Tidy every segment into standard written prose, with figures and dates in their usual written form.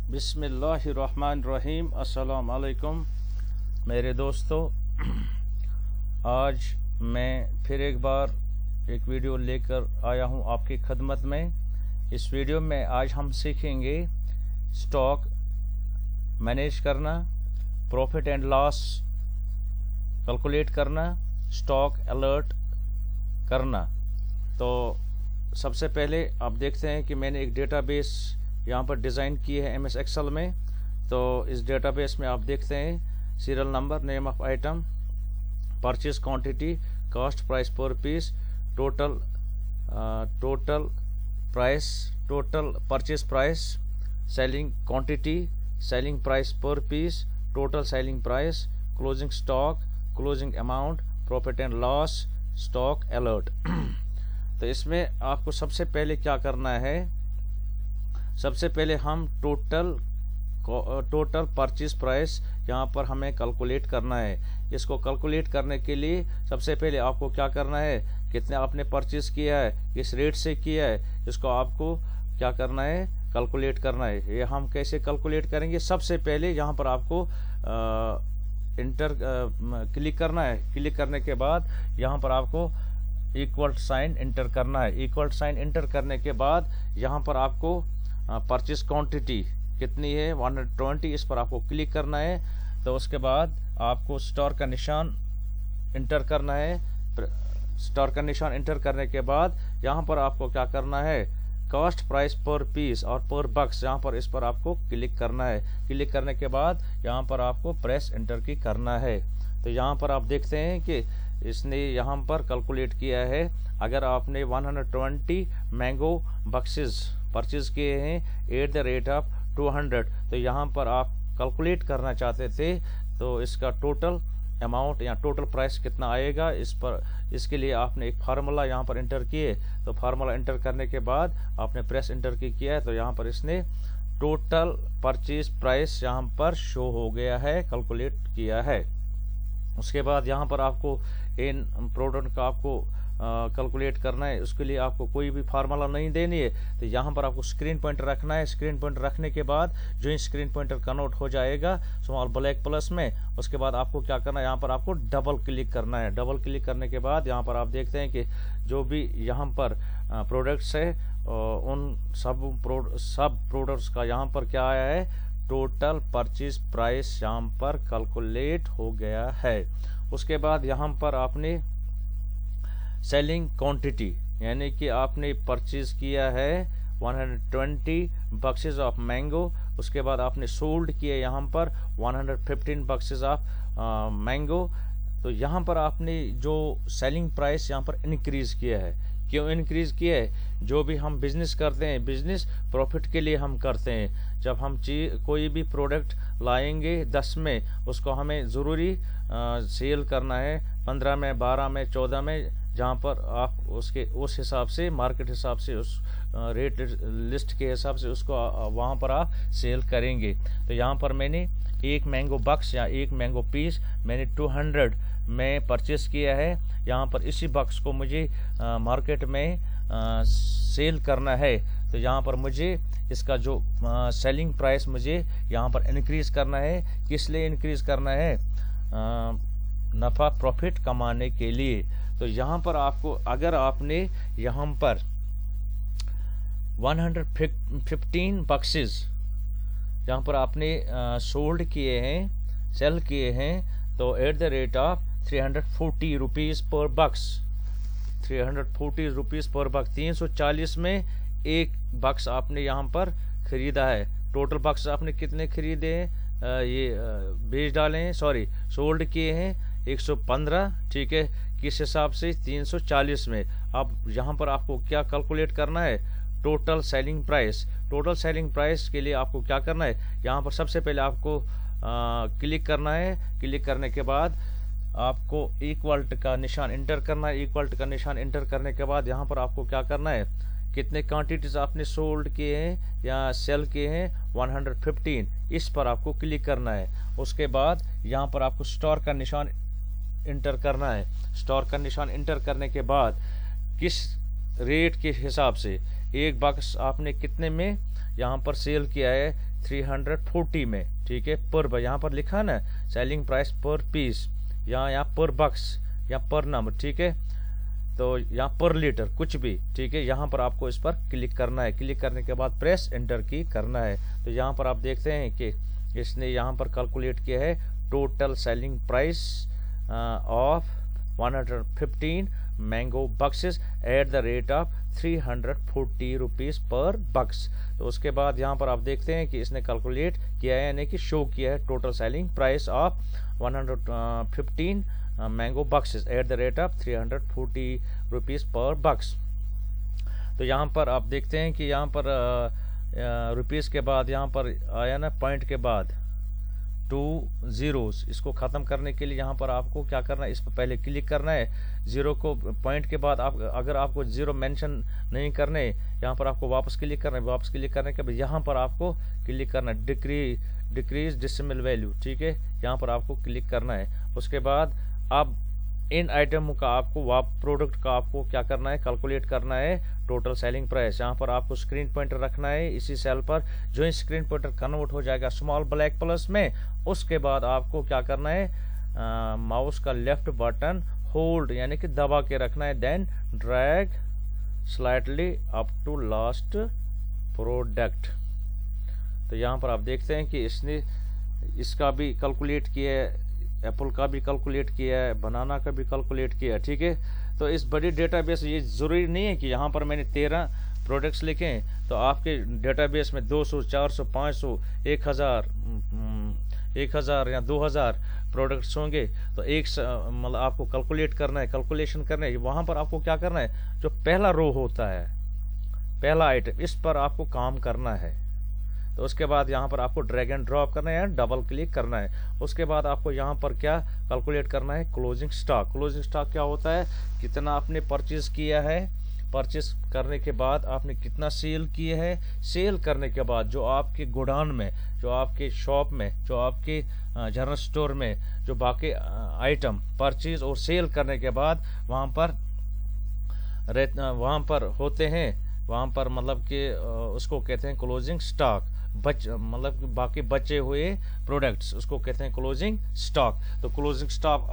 बिस्मिल्लाहिर्रहमानिर्रहीम। अस्सलाम वालेकुम मेरे दोस्तों। आज मैं फिर एक बार एक वीडियो लेकर आया हूं आपकी खदमत में। इस वीडियो में आज हम सीखेंगे स्टॉक मैनेज करना, प्रॉफिट एंड लॉस कैलकुलेट करना, स्टॉक अलर्ट करना। तो सबसे पहले आप देखते हैं कि मैंने एक डेटाबेस यहाँ पर डिज़ाइन की है MS एक्सेल में। तो इस डेटाबेस में आप देखते हैं serial number, name of item, purchase quantity, cost price per piece, total price, total purchase price, selling quantity, selling price per piece, total selling price, closing stock, closing amount, profit and loss, stock alert. तो इसमें आपको सबसे पहले क्या करना है, सबसे पहले हम टोटल परचेज प्राइस यहाँ पर हमें कैलकुलेट करना है। इसको कैलकुलेट करने के लिए सबसे पहले आपको क्या करना है, कितने आपने परचेज किया है, किस रेट से किया है, इसको आपको क्या करना है, कैलकुलेट करना है। ये हम कैसे कैलकुलेट करेंगे, सबसे पहले यहाँ पर आपको क्लिक करना है। क्लिक करने के बाद यहाँ पर आपको इक्वल साइन इंटर करना है। इक्वल साइन इंटर करने के बाद यहाँ पर आपको परचेज क्वांटिटी कितनी है 120, इस पर आपको क्लिक करना है। तो उसके बाद आपको स्टार का निशान इंटर करना है। स्टार का निशान इंटर करने के बाद यहाँ पर आपको क्या करना है, कॉस्ट प्राइस पर पीस और पर बक्स, यहाँ पर इस पर आपको क्लिक करना है। क्लिक करने के बाद यहाँ पर आपको प्रेस इंटर की करना है। तो यहाँ पर आप देखते हैं कि इसने यहाँ पर कैलकुलेट किया है। अगर आपने 120 मैंगो बक्सेस परचेज किए हैं एट द रेट ऑफ 200, तो यहाँ पर आप कैलकुलेट करना चाहते थे तो इसका टोटल अमाउंट या टोटल प्राइस कितना आएगा, इसके लिए आपने एक फार्मूला यहाँ पर इंटर किए। तो फार्मूला इंटर करने के बाद आपने प्रेस इंटर की किया है, तो यहाँ पर इसने टोटल परचेज प्राइस यहाँ पर शो हो गया है, कैलकुलेट किया है। उसके बाद यहाँ पर आपको इन प्रोडक्ट का आपको कैलकुलेट करना है। उसके लिए आपको कोई भी फार्मूला नहीं देनी है। तो यहाँ पर आपको स्क्रीन पॉइंटर रखना है। स्क्रीन पॉइंटर रखने के बाद जो ही स्क्रीन पॉइंटर कन्वर्ट हो जाएगा स्मॉल ब्लैक प्लस में, उसके बाद आपको क्या करना है, यहाँ पर आपको डबल क्लिक करना है। डबल क्लिक करने के बाद यहाँ पर आप देखते हैं कि जो भी यहाँ पर प्रोडक्ट्स है उन सब प्रोडक्ट्स का यहाँ पर क्या आया है, टोटल परचेज प्राइस यहाँ पर कैलकुलेट हो गया है। उसके बाद यहाँ पर आपने सेलिंग क्वांटिटी यानी कि आपने परचेज किया है 120 बक्सेस ऑफ मैंगो, उसके बाद आपने सोल्ड किया यहाँ पर 115 बक्सेस ऑफ मैंगो। तो यहाँ पर आपने जो सेलिंग प्राइस यहाँ पर इंक्रीज किया है। क्यों इंक्रीज किया है, जो भी हम बिजनेस करते हैं, बिजनेस प्रॉफिट के लिए हम करते हैं। जब हम कोई भी प्रोडक्ट लाएंगे 10 में, उसको हमें ज़रूरी सेल करना है 15 में, 12 में, 14 में, जहाँ पर आप उसके उस हिसाब से मार्केट हिसाब से उस रेट लिस्ट के हिसाब से उसको वहाँ पर आप सेल करेंगे। तो यहाँ पर मैंने एक मैंगो बक्स या एक मैंगो पीस मैंने 200 में परचेस किया है। यहाँ पर इसी बक्स को मुझे मार्केट में सेल करना है। तो यहाँ पर मुझे इसका जो सेलिंग प्राइस मुझे यहाँ पर इंक्रीज करना है। किस लिए इंक्रीज करना है, नफ़ा प्रॉफिट कमाने के लिए। तो यहाँ पर आपको अगर आपने यहाँ पर 115 बक्सेस यहाँ पर आपने सोल्ड किए हैं, सेल किए हैं, तो eight the rate of 340 rupees पर बक्स, 340 रुपीज़ पर बक्स, 340 में एक बक्स आपने यहाँ पर खरीदा है। टोटल बक्स आपने कितने खरीदे हैं, ये बेच डाले हैं, सॉरी सोल्ड किए हैं 115, ठीक है। किस हिसाब से, 340 में। अब यहाँ पर आपको क्या कैलकुलेट करना है, total selling price. Total selling price के लिए आपको क्या करना है, यहाँ पर सबसे पहले आपको क्लिक करना है। क्लिक करने के बाद आपको इक्वल का निशान इंटर करना है। इक्वल का निशान इंटर करने के बाद यहाँ पर आपको क्या करना है, कितने क्वांटिटीज आपने सोल्ड किए हैं या सेल किए हैं 115, इस पर आपको क्लिक करना है। उसके बाद यहाँ पर आपको स्टार का निशान इंटर करना है। स्टार का निशान इंटर करने के बाद किस रेट के हिसाब से एक बक्स आपने कितने में यहाँ पर सेल किया है, 340 में, ठीक है, पर, यहाँ पर लिखा ना सेलिंग प्राइस पर पीस, यहाँ पर बक्स या पर नंबर, ठीक है, तो यहाँ पर लीटर कुछ भी, ठीक है, यहाँ पर आपको इस पर क्लिक करना है। क्लिक करने के बाद प्रेस एंटर की करना है। तो यहाँ पर आप देखते हैं कि इसने यहाँ पर कैलकुलेट किया है total selling price of 115 mango boxes at the rate of 340 rupees per box. तो उसके बाद यहाँ पर आप देखते हैं कि इसने कैलकुलेट किया है, यानी कि शो किया है total selling price of 115 mango boxes at the rate of 340 rupees per box. तो यहाँ पर आप देखते हैं कि यहाँ पर रुपीस के बाद यहाँ पर आया ना पॉइंट के बाद 2 zeros, इसको ख़त्म करने के लिए यहाँ पर आपको क्या करना है, इस पर पहले क्लिक करना है। जीरो को पॉइंट के बाद आप अगर आपको जीरो मेंशन नहीं करने, यहाँ पर आपको वापस क्लिक करना है। वापस क्लिक करने के बाद यहाँ पर आपको क्लिक करना है डिक्रीज डेसिमल वैल्यू, ठीक है, यहाँ पर आपको क्लिक करना है। उसके बाद अब इन आइटम का आपको प्रोडक्ट का आपको क्या करना है, कैलकुलेट करना है टोटल सेलिंग प्राइस। यहाँ पर आपको स्क्रीन पॉइंटर रखना है इसी सेल पर। जो ही स्क्रीन पॉइंटर कन्वर्ट हो जाएगा स्मॉल ब्लैक प्लस में, उसके बाद आपको क्या करना है, माउस का लेफ्ट बटन होल्ड यानी कि दबा के रखना है, then drag slightly up to last product. तो यहाँ पर आप देखते हैं कि इसने इसका भी कैलकुलेट किया है, एप्पल का भी कैलकुलेट किया है, बनाना का भी कैलकुलेट किया है, ठीक है। तो इस बड़ी डेटाबेस, ये ज़रूरी नहीं है कि यहाँ पर मैंने 13 प्रोडक्ट्स लिखे हैं तो आपके डेटाबेस में 200, 400, 500, 1000 या 2000 प्रोडक्ट्स होंगे। तो एक मतलब आपको कैलकुलेट करना है, कैलकुलेशन करना है। वहाँ पर आपको क्या करना है, जो पहला रो होता है, पहला आइटम, इस पर आपको काम करना है। तो उसके बाद यहाँ पर आपको ड्रैग एंड ड्रॉप करना है, डबल क्लिक करना है। उसके बाद आपको यहाँ पर क्या कैलकुलेट करना है, क्लोजिंग स्टॉक। क्लोजिंग स्टॉक क्या होता है, कितना आपने परचेज किया है, परचेज करने के बाद आपने कितना सेल किया है, सेल करने के बाद जो आपके गोडाउन में, जो आपके शॉप में, जो आपके जनरल स्टोर में जो बाकी आइटम परचेज और सेल करने के बाद वहाँ पर होते हैं, वहाँ पर मतलब कि उसको कहते हैं क्लोजिंग स्टॉक। मतलब बाकी बचे हुए प्रोडक्ट्स, उसको कहते हैं क्लोजिंग स्टॉक। तो क्लोजिंग स्टॉक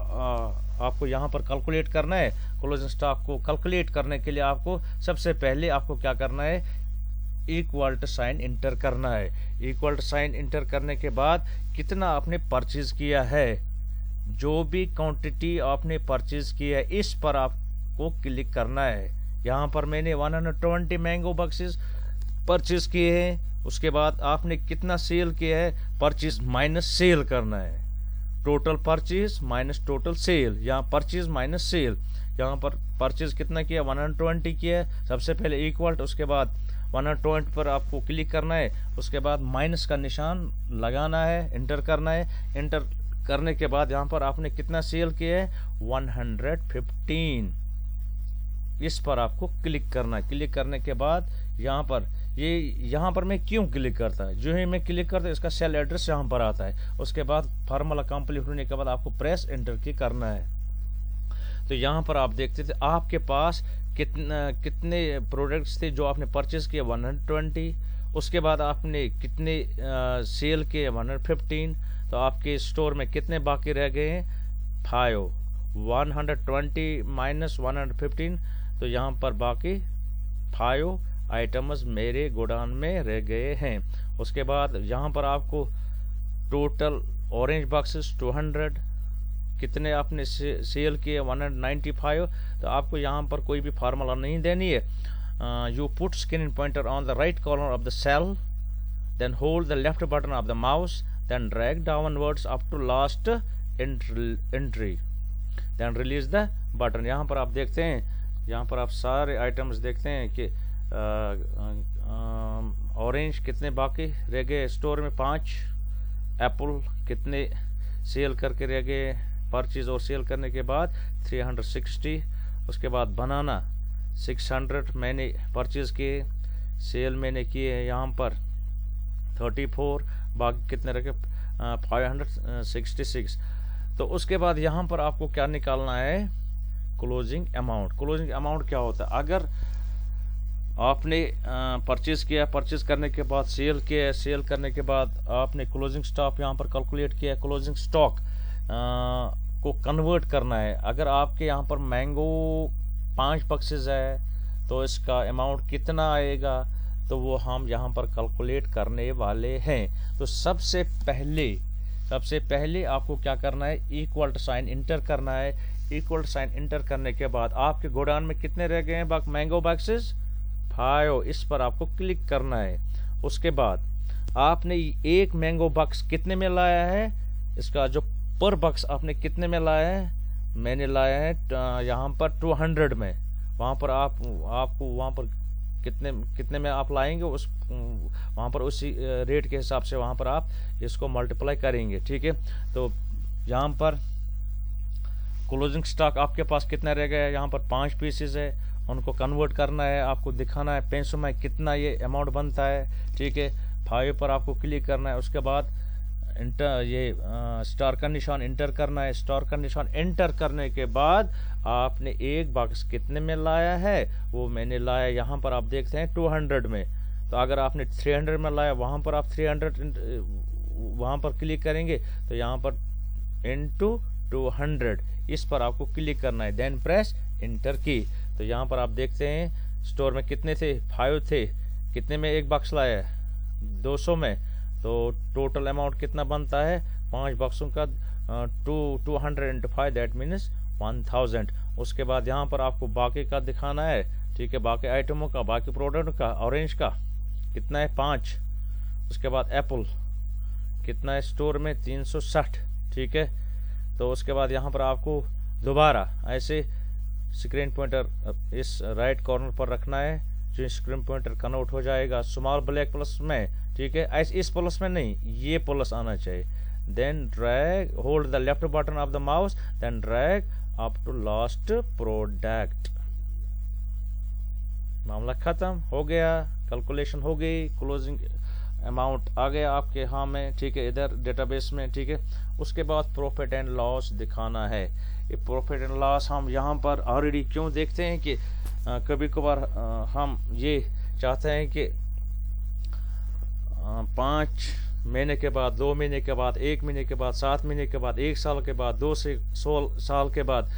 आपको यहाँ पर कैलकुलेट करना है। क्लोजिंग स्टॉक को कैलकुलेट करने के लिए आपको सबसे पहले आपको क्या करना है, इक्वल टू साइन इंटर करना है। इक्वल टू साइन इंटर करने के बाद कितना आपने परचेज किया है, जो भी क्वांटिटी आपने परचेज किया है, इस पर आपको क्लिक करना है। यहाँ पर मैंने 120 मैंगो बक्सेस परचेज किए हैं। उसके बाद आपने कितना सेल किया है, परचेज माइनस सेल करना है। Total purchase minus total sale, यहाँ परचेज माइनस सेल। यहाँ पर परचेज कितना किया, 120 किया है। सबसे पहले इक्वल, उसके बाद 120 पर आपको क्लिक करना है। उसके बाद माइनस का निशान लगाना है, इंटर करना है। इंटर करने के बाद यहाँ पर आपने कितना सेल किया है, 115, इस पर आपको क्लिक करना है। क्लिक करने के बाद यहाँ पर मैं क्यों क्लिक करता है, जो ही मैं क्लिक करता है इसका सेल एड्रेस यहाँ पर आता है। उसके बाद फार्मूला कंप्लीट होने के बाद आपको प्रेस एंटर की करना है। तो यहाँ पर आप देखते थे आपके पास कितने प्रोडक्ट्स थे जो आपने परचेज किए, 120। उसके बाद आपने कितने सेल किए, 115। तो आपके स्टोर में कितने बाकी रह गए हैं, 5। 120 माइनस 115, तो यहाँ पर बाकी 5 आइटम्स मेरे गोडाउन में रह गए हैं। उसके बाद यहाँ पर आपको टोटल ऑरेंज बॉक्सेस 200, कितने आपने सेल किए, 195। तो आपको यहाँ पर कोई भी फार्मूला नहीं देनी है। You put screen pointer on the right corner of the cell, then hold the left button of the mouse, then drag downwards up to last entry, then release the button. यहाँ पर आप देखते हैं, यहाँ पर आप सारे आइटम्स देखते हैं कि ऑरेंज कितने बाकी रह गए स्टोर में, 5। एप्पल कितने सेल करके रह गए, परचेज और सेल करने के बाद 360। उसके बाद बनाना 600 मैंने परचेज किए, सेल मैंने किए हैं यहाँ पर 34, बाकी कितने रखे 566। तो उसके बाद यहाँ पर आपको क्या निकालना है, क्लोजिंग अमाउंट। क्लोजिंग अमाउंट क्या होता है, अगर आपने परचेज किया, परचेज करने के बाद सेल किया, सेल करने के बाद आपने क्लोजिंग स्टॉक यहाँ पर कैलकुलेट किया, क्लोजिंग स्टॉक को कन्वर्ट करना है। अगर आपके यहाँ पर मैंगो 5 बक्सेस है तो इसका अमाउंट कितना आएगा, तो वो हम यहाँ पर कैलकुलेट करने वाले हैं। तो सबसे पहले आपको क्या करना है, इक्वल साइन इंटर करना है। इक्वल साइन इंटर करने के बाद आपके गोडाउन में कितने रह गए हैं मैंगो बॉक्सेस, 5, इस पर आपको क्लिक करना है। उसके बाद आपने एक मैंगो बॉक्स कितने में लाया है, इसका जो पर बॉक्स आपने कितने में लाया है, मैंने लाया है यहाँ पर 200 में। वहाँ पर आपको वहाँ पर कितने में आप लाएंगे, उस वहाँ पर उसी रेट के हिसाब से वहाँ पर आप इसको मल्टीप्लाई करेंगे, ठीक है। तो यहाँ पर क्लोजिंग स्टॉक आपके पास कितना रह गया है, यहाँ पर 5 पीसेस है, उनको कन्वर्ट करना है, आपको दिखाना है पैसों में कितना ये अमाउंट बनता है, ठीक है। 5 पर आपको क्लिक करना है। उसके बाद स्टार का निशान इंटर करना है। स्टार का निशान इंटर करने के बाद आपने एक बॉक्स कितने में लाया है, वो मैंने लाया यहाँ पर आप देखते हैं 200 में। तो अगर आपने 300 में लाया, वहाँ पर आप 300 वहाँ पर क्लिक करेंगे तो यहाँ पर इंटू 200 इस पर आपको क्लिक करना है, देन प्रेस इंटर की। तो यहाँ पर आप देखते हैं स्टोर में कितने थे, 5 थे, कितने में एक बॉक्स लाया है, 200 में। तो टोटल अमाउंट कितना बनता है, 5 बॉक्सों का 200 into 5 दैट मीन्स 1000। उसके बाद यहाँ पर आपको बाकी का दिखाना है, ठीक है, बाकी आइटमों का, बाकी प्रोडक्ट का। ऑरेंज का कितना है, 5। उसके बाद एप्पल कितना है स्टोर में, 360, ठीक है। तो उसके बाद यहाँ पर आपको दोबारा ऐसे स्क्रीन पॉइंटर इस राइट कॉर्नर पर रखना है, जो स्क्रीन पॉइंटर कन्वर्ट हो जाएगा स्मॉल ब्लैक प्लस में, ठीक है। ऐसे इस प्लस में नहीं, ये प्लस आना चाहिए। Then drag, hold the left button of the mouse, then drag up to last product. मामला खत्म हो गया, कैलकुलेशन हो गई, क्लोजिंग अमाउंट आ गया आपके हाँ में, ठीक है, इधर डेटाबेस में, ठीक है। उसके बाद प्रॉफिट एंड लॉस दिखाना है। ये प्रॉफिट एंड लॉस हम यहाँ पर ऑलरेडी क्यों देखते हैं कि कभी कभार हम ये चाहते हैं कि 5 महीने के बाद, 2 महीने के बाद, 1 महीने के बाद, 7 महीने के बाद, 1 साल के बाद, 2 से 16 साल के बाद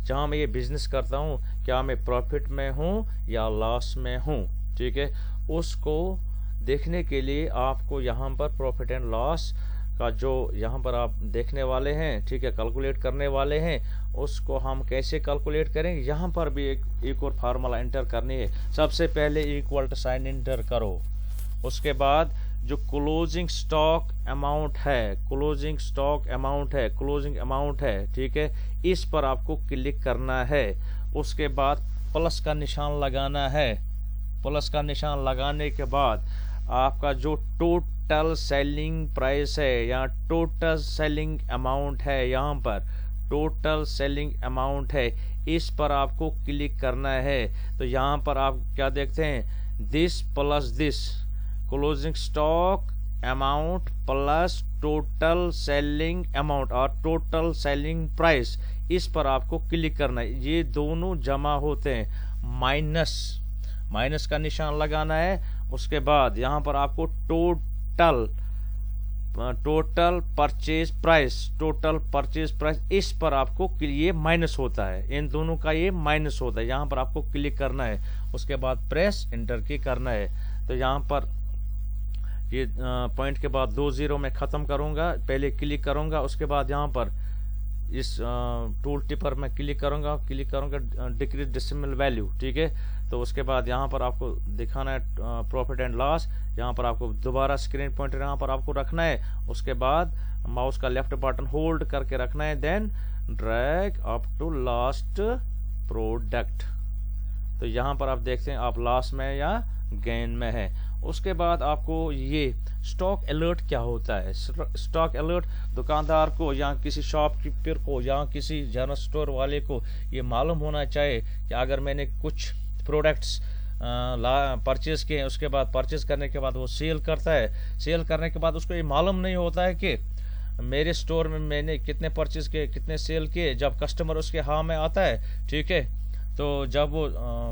जहाँ मैं ये बिजनेस करता हूँ, क्या मैं प्रॉफिट में हूँ या लॉस में हूँ, ठीक है। उसको देखने के लिए आपको यहाँ पर प्रॉफिट एंड लॉस का जो यहाँ पर आप देखने वाले हैं, ठीक है, कैलकुलेट करने वाले हैं, उसको हम कैसे कैलकुलेट करेंगे। यहाँ पर भी एक और फार्मूला एंटर करनी है। सबसे पहले इक्वल साइन इंटर करो। उसके बाद जो क्लोजिंग स्टॉक अमाउंट है, क्लोजिंग स्टॉक अमाउंट है, क्लोजिंग अमाउंट है, ठीक है, इस पर आपको क्लिक करना है। उसके बाद प्लस का निशान लगाना है। प्लस का निशान लगाने के बाद आपका जो टोटल सेलिंग प्राइस है या टोटल सेलिंग अमाउंट है, यहाँ पर टोटल सेलिंग अमाउंट है, इस पर आपको क्लिक करना है। तो यहाँ पर आप क्या देखते हैं, this plus this, closing stock amount plus total selling amount और टोटल सेलिंग प्राइस, इस पर आपको क्लिक करना है। ये दोनों जमा होते हैं, माइनस का निशान लगाना है। उसके बाद यहाँ पर आपको टोटल परचेज प्राइस, इस पर आपको ये माइनस होता है, इन दोनों का ये माइनस होता है, यहाँ पर आपको क्लिक करना है। उसके बाद प्रेस इंटर की करना है। तो यहाँ पर ये पॉइंट के बाद 2 0 में ख़त्म करूँगा, पहले क्लिक करूँगा। उसके बाद यहाँ पर इस टूल टिप पर मैं क्लिक करूँगा डिक्रीज डेसिमल वैल्यू, ठीक है। तो उसके बाद यहाँ पर आपको दिखाना है प्रॉफिट एंड लॉस। यहाँ पर आपको दोबारा स्क्रीन पॉइंटर यहाँ पर आपको रखना है। उसके बाद माउस का लेफ्ट बटन होल्ड करके रखना है, then drag up to last product. तो यहाँ पर आप देखते हैं आप लॉस में या गेन में है। उसके बाद आपको ये स्टॉक अलर्ट क्या होता है। स्टॉक अलर्ट दुकानदार को या किसी शॉपकीपर को या किसी जनरल स्टोर वाले को ये मालूम होना चाहिए कि अगर मैंने कुछ प्रोडक्ट्स परचेज किए, उसके बाद परचेज करने के बाद वो सेल करता है। सेल करने के बाद उसको ये मालूम नहीं होता है कि मेरे स्टोर में मैंने कितने परचेज किए, कितने सेल किए। जब कस्टमर उसके हाँ में आता है, ठीक है, तो जब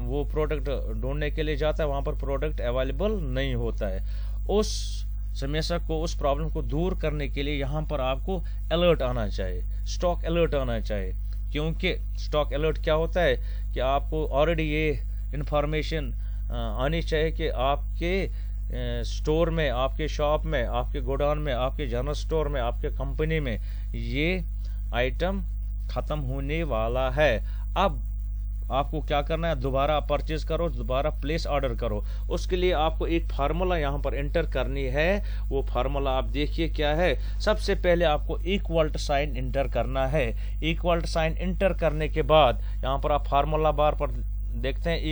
वो प्रोडक्ट ढूंढने के लिए जाता है, वहाँ पर प्रोडक्ट अवेलेबल नहीं होता है। उस समस्या को, उस प्रॉब्लम को दूर करने के लिए यहाँ पर आपको अलर्ट आना चाहिए, स्टॉक अलर्ट आना चाहिए। क्योंकि स्टॉक अलर्ट क्या होता है कि आपको ऑलरेडी ये इंफॉर्मेशन आनी चाहिए कि आपके स्टोर में, आपके शॉप में, आपके गोडाउन में, आपके जनरल स्टोर में, आपके कंपनी में ये आइटम ख़त्म होने वाला है। अब आपको क्या करना है, दोबारा परचेज करो, दोबारा प्लेस ऑर्डर करो। उसके लिए आपको एक फार्मूला यहाँ पर एंटर करनी है। वो फार्मूला आप देखिए क्या है। सबसे पहले आपको इक्वल साइन एंटर करना है। इक्वल साइन एंटर करने के बाद यहाँ पर आप फार्मूला बार पर देखते हैं,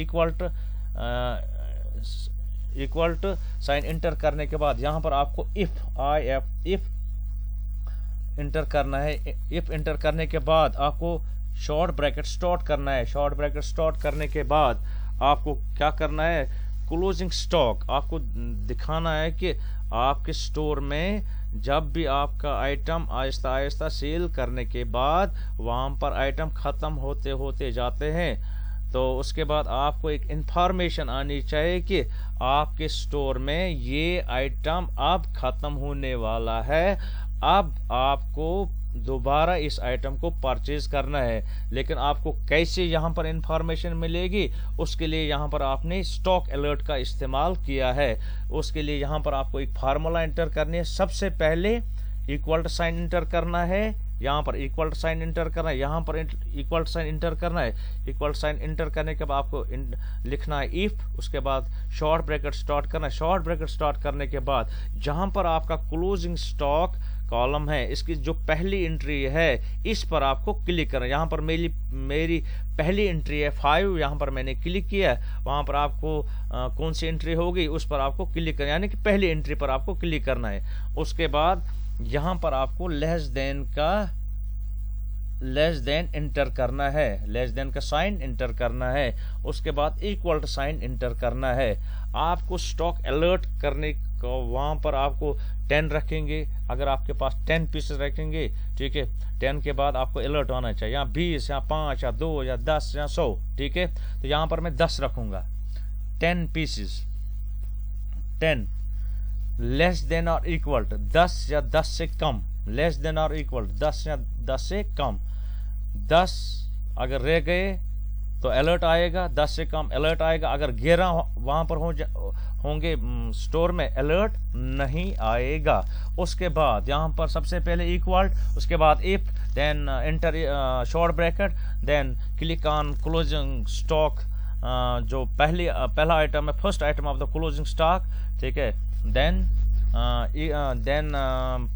इक्वल साइन एंटर करने के बाद यहाँ पर आपको इफ एंटर करना है। इफ एंटर करने के बाद आपको शॉर्ट ब्रैकेट स्टार्ट करना है। शॉर्ट ब्रैकेट स्टार्ट करने के बाद आपको क्या करना है, क्लोजिंग स्टॉक आपको दिखाना है कि आपके स्टोर में जब भी आपका आइटम आहिस्ता आहिस्ता सेल करने के बाद वहाँ पर आइटम ख़त्म होते होते जाते हैं, तो उसके बाद आपको एक इंफॉर्मेशन आनी चाहिए कि आपके स्टोर में ये आइटम अब ख़त्म होने वाला है। अब आपको दोबारा इस आइटम को परचेज करना है। लेकिन आपको कैसे यहाँ पर इंफॉर्मेशन मिलेगी, उसके लिए यहाँ पर आपने स्टॉक अलर्ट का इस्तेमाल किया है। उसके लिए यहाँ पर आपको एक फार्मूला एंटर करनी है। सबसे पहले इक्वल साइन एंटर करना है, यहाँ पर इक्वल साइन एंटर करना है, यहाँ पर इक्वल साइन एंटर करना है। इक्वल साइन एंटर करने के बाद आपको लिखना है इफ, उसके बाद शॉर्ट ब्रैकेट स्टार्ट करना है। शॉर्ट ब्रैकेट स्टार्ट करने के बाद जहाँ पर आपका क्लोजिंग स्टॉक कॉलम है, इसकी जो पहली एंट्री है इस पर आपको क्लिक करना है। यहाँ पर मेरी पहली एंट्री है 5, यहाँ पर मैंने क्लिक किया। वहाँ पर आपको कौन सी एंट्री होगी उस पर आपको क्लिक करना है, यानी कि पहली एंट्री पर आपको क्लिक करना है। उसके बाद यहाँ पर आपको लेस देन एंटर करना है, लेस देन का साइन एंटर करना है। उसके बाद इक्वल साइन एंटर करना है। आपको स्टॉक अलर्ट करने को वहाँ पर आपको 10 रखेंगे। अगर आपके पास 10 पीसेस रखेंगे, ठीक है, 10 के बाद आपको अलर्ट होना चाहिए, यहाँ 20 या 5 या 2 या 10 या 100, ठीक है। तो यहाँ पर मैं 10 रखूंगा, 10 पीसेस, 10 लेस देन और इक्वल 10 या 10 से कम, लेस देन और इक्वल 10 या 10 से कम। 10 अगर रह गए तो अलर्ट आएगा, 10 से कम अलर्ट आएगा। अगर 11 वहां पर होंगे स्टोर में, अलर्ट नहीं आएगा। उसके बाद यहाँ पर सबसे पहले इक्वल, उसके बाद if, then enter short bracket, then click on closing stock, जो पहला आइटम है, first item of the closing stock, ठीक है। Then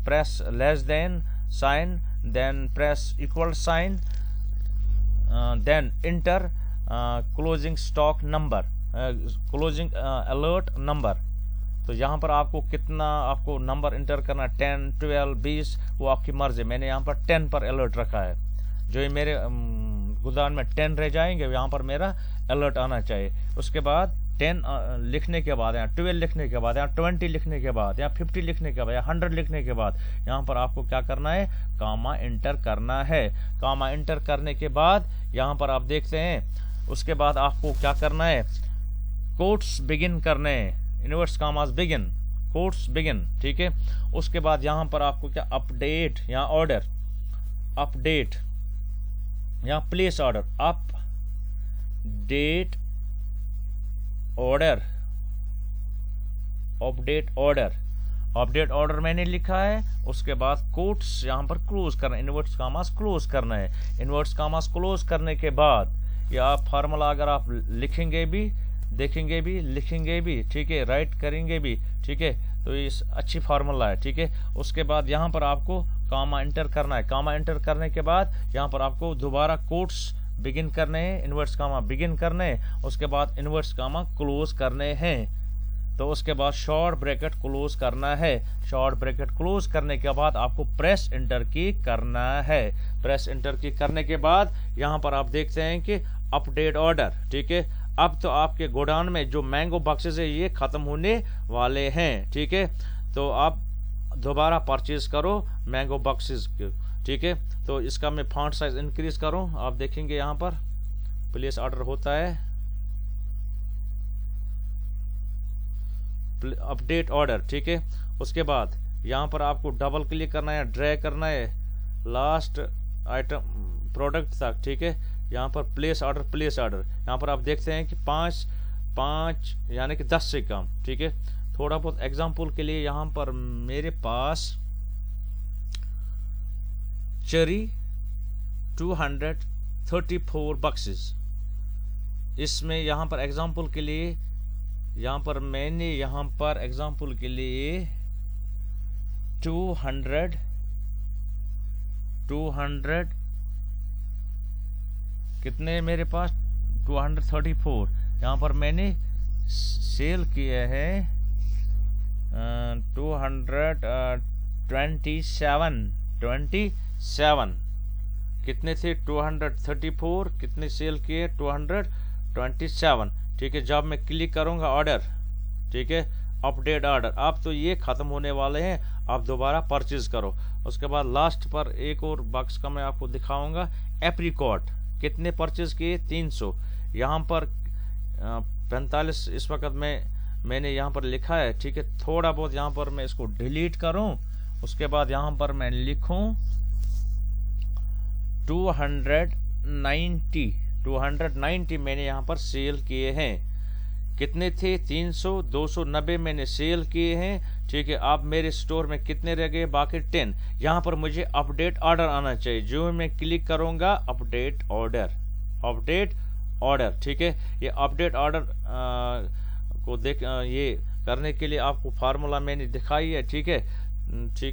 press less than sign, then press equal sign, then enter closing stock number, closing alert number. तो यहाँ पर आपको कितना आपको नंबर इंटर करना, 10, 12, 20, वो आपकी मर्जी। मैंने यहाँ पर 10 पर अलर्ट रखा है। जो ये मेरे गोदाम में 10 रह जाएंगे, यहाँ पर मेरा अलर्ट आना चाहिए। उसके बाद 10 लिखने के बाद, यहाँ 12 लिखने के बाद, यहाँ 20 लिखने के बाद, यहाँ 50 लिखने के बाद, यहाँ 100 लिखने के बाद यहाँ पर आपको क्या करना है, कामा एंटर करना है। कामा एंटर करने के बाद यहाँ पर आप देखते हैं, उसके बाद आपको क्या करना है, कोट्स बिगिन करने हैं, इनवर्स कामास बिगिन, कोट्स बिगिन, ठीक है। उसके बाद यहाँ पर आपको क्या, अपडेट, यहाँ ऑर्डर, अपडेट, यहाँ place order, update order, update order, update order मैंने लिखा है। उसके बाद कोट्स यहाँ पर क्लोज करना है, इनवर्ट्स कामास क्लोज करना है। इनवर्ट्स कामास क्लोज करने के बाद या फार्मूला अगर आप लिखेंगे भी, देखेंगे भी, लिखेंगे भी, ठीक है, राइट करेंगे भी, ठीक है, तो ये अच्छी फार्मूला है, ठीक है। उसके बाद यहाँ पर आपको कामा एंटर करना है। कामा एंटर करने के बाद यहाँ पर आपको दोबारा कोट्स बिगिन करने हैं, इनवर्स कामा बिगिन करने हैं। उसके बाद इनवर्स कामा क्लोज करने हैं। तो उसके बाद शॉर्ट ब्रैकेट क्लोज करना है। शॉर्ट ब्रैकेट क्लोज करने के बाद आपको प्रेस एंटर की करना है। प्रेस एंटर की करने के बाद यहाँ पर आप देखते हैं कि अपडेट ऑर्डर, ठीक है। अब तो आपके गोडाउन में जो मैंगो बॉक्सेस है ये खत्म होने वाले हैं, ठीक है। तो आप दोबारा परचेज करो मैंगो बॉक्सेस, ठीक है। तो इसका मैं फॉन्ट साइज इंक्रीज करूं, आप देखेंगे यहाँ पर प्लेस ऑर्डर होता है अपडेट ऑर्डर, ठीक है। उसके बाद यहाँ पर आपको डबल क्लिक करना है, ड्रैग करना है लास्ट आइटम प्रोडक्ट तक, ठीक है। यहाँ पर प्लेस ऑर्डर यहाँ पर आप देखते हैं कि 5 यानी कि 10 से कम, ठीक है। थोड़ा बहुत एग्जांपल के लिए यहाँ पर मेरे पास चेरी 234 बक्सेस, इसमें यहाँ पर एग्जांपल के लिए यहाँ पर मैंने यहाँ पर एग्जांपल के लिए 200 कितने मेरे पास 234 यहाँ पर मैंने सेल किया है 227 कितने थे 234, कितने सेल किए 227, ठीक है। जब मैं क्लिक करूंगा ऑर्डर, ठीक है, अपडेट ऑर्डर, अब तो ये खत्म होने वाले हैं, आप दोबारा परचेज करो। उसके बाद लास्ट पर एक और बॉक्स का मैं आपको दिखाऊंगा। एप्रिकॉट कितने परचेज किए 300, यहाँ पर 45 इस वक्त मैंने यहाँ पर लिखा है, ठीक है। थोड़ा बहुत यहाँ पर मैं इसको डिलीट करूं, उसके बाद यहाँ पर मैं लिखूं 290 मैंने यहाँ पर सेल किए हैं। कितने थे 300, 290 मैंने सेल किए हैं, ठीक है। अब मेरे स्टोर में कितने रह गए बाकी 10। यहाँ पर मुझे अपडेट ऑर्डर आना चाहिए, जो मैं क्लिक करूंगा अपडेट ऑर्डर, ठीक है। ये अपडेट ऑर्डर को ये करने के लिए आपको फार्मूला मैंने दिखाई है, ठीक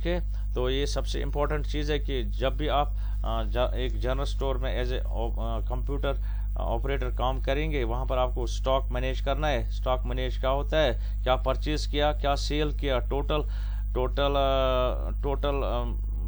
है। तो ये सबसे इम्पोर्टेंट चीज़ है कि जब भी आप एक जनरल स्टोर में एज ए कंप्यूटर ऑपरेटर काम करेंगे, वहां पर आपको स्टॉक मैनेज करना है। स्टॉक मैनेज क्या होता है, क्या परचेज किया, क्या सेल किया, total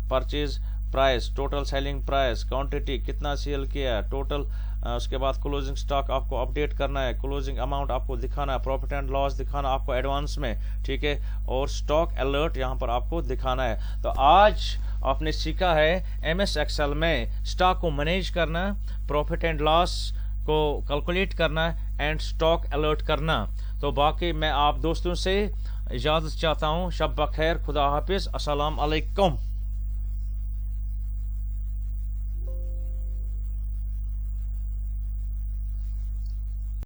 purchase price, total selling price, quantity कितना सेल किया, टोटल। उसके बाद क्लोजिंग स्टॉक आपको अपडेट करना है, क्लोजिंग अमाउंट आपको दिखाना है, प्रॉफिट एंड लॉस दिखाना आपको एडवांस में, ठीक है। और स्टॉक अलर्ट यहाँ पर आपको दिखाना है। तो आज आपने सीखा है MS एक्सेल में स्टॉक को मैनेज करना, प्रॉफिट एंड लॉस को कैलकुलेट करना एंड स्टॉक अलर्ट करना। तो बाकी मैं आप दोस्तों से इजाजत चाहता हूँ। शब बखैर, खुदा हाफिज, अस्सलाम अलैकुम।